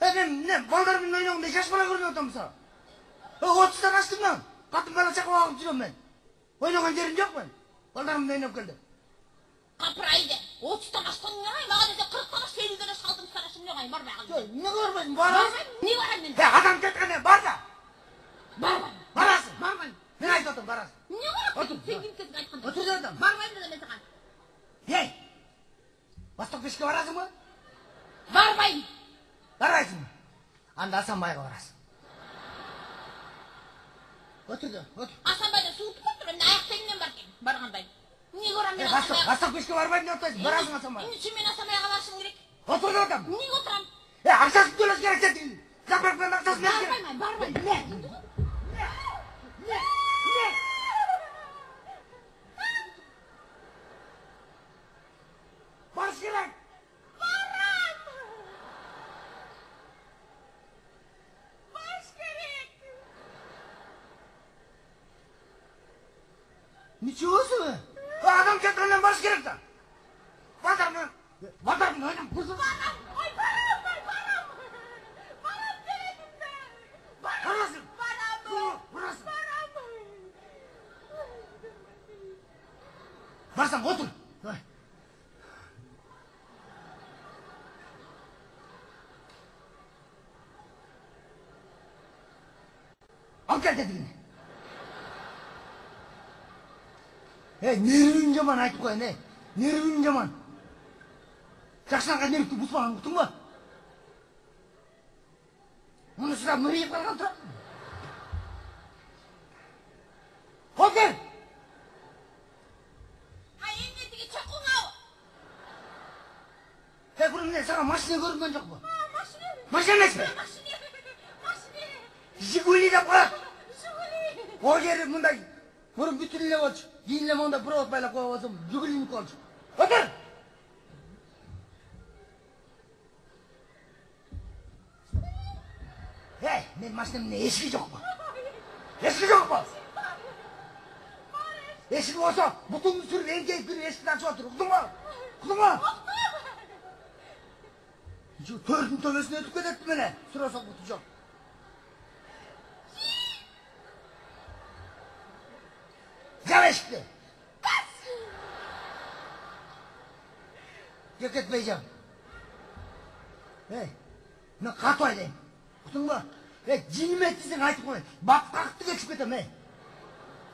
Мен балдарыммен ойнағанда жас бала көрмей отырмын мысалы. 30-тан астым мен. Қатын бала шақырып алып жүремін мен. Ойнаған жерім жоқ мен. Балдарыммен ойнап келді. Қапырайды. 30-тан астың не ғай? Маған десе 40-тан астың 50-ден астың сарасың не ғай? Бармай қалды. Не көрмейсің? Барасың. Не барам мен? Адам кеткенде бар да. Бармайм. Барасың. Бармайм. Мен айтып отырмын, барасың. Не барасың? Сен кім кетіп айтқанда? Отыр дедім. Бармайм дедім мен саған. Ей! Восток бешке барасың ба? Бармайм. Барасың. Анда Асанбайға барасың. Отыр да, отыр. Асанбайда суытып отыр, мен аяқ тегінен барген. Барғандай. Не көрам мен Восток бешке бармайын деп отырсың. Барасың Асанбайға. Ендеше мен Асанбайға барышым керек. Отыр дедім. Неге отырам? Ақшасын төлес керек сен. Жапырақпен ақшасын төлес керек. Бармайм. Барыс керек. Ничего себе! Адам кеткеннен барыс керек та. Балдармен ойнап көрсін. Барасың. Барсаң, отыр. Алып кел дедім. Нервің жаман айтып қойын, нервің жаман. Жақсыланға нервіңді бұзбаған құтың ба? Оны сұрап мүрейіп қалған тұрам. Отыр! Ендетіге чақуң ау. Бұрын не, саған машина көрінген жоқ ба? Машина. Машина емес пе? Машина. Жигули деп қояды. Жигули. Ол жері мұндай бұрын бүтінлеп отыр. Кейінле мұнда провод байлап қойып отырсам, Жигулинікі oldu. Отыр! Мен машинамда ешкі жоқ па? Eski yok mu? Eski olsa bütün sürü engel bir eskiden çoğaltır. Okudun mu? Okudun mu? Şu törtün tövesine dikkat ettim hele. Sırasa tutacağım. Cam eşikli. Yok etmeyeceğim. Hey, ne kat oynayayım. Okudun mu? Hey, cinim ettisin aytıp koyayım. Bak kalktı geçip edem hey.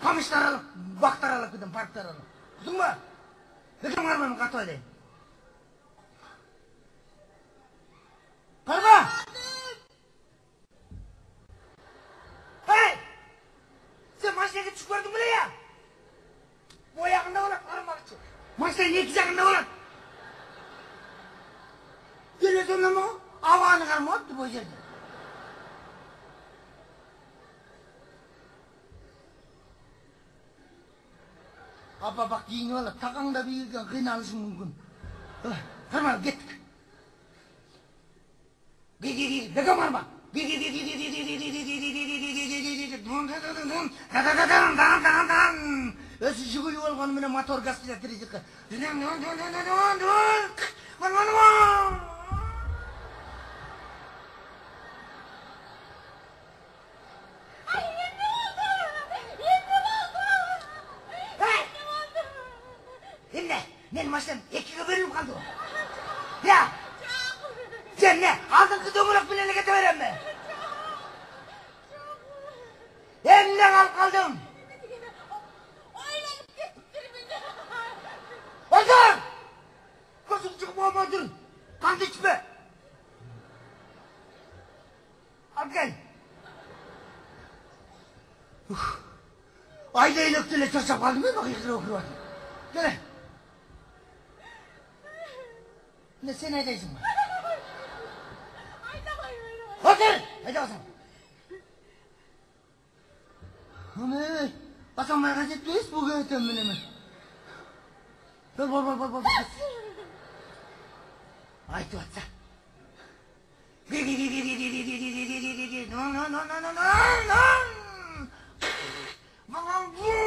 Kamışlar alıp, baktar alıp gidin, parklar alıp. Okudun mu? Bekim karmanın kat oynayayım. Karma! Hey! Sen maçına çık gördün mü ya? Bu ayağında olan karmak için. Maçların iki yakında olan. Televizyonda mı? Avağını karma attı bu yerde. Abba bak yiyini alıp takanda bir kıynalısın mümkün. Karma git. Git. Bekim karma. Özü жигули болгону менен мотор газ кылат тирижикке. Emne, men машинам экиге бөлүнүп калды. Ya, sen ne? Aldın döngülük bilen kete verem mi? Emne kaldım. Otur! Gözüm çıkıp olmadın. Kan içme. Al gel. Ayda elektriğiyle çarşaf kaldım mı? Bak yıkıra okuyor. Gel. Ne sen neydeysin? Otur! Haydi bakalım. Anne, basan bana gazetliyiz bu gayeten mi? Bol. Haydi atsa. No.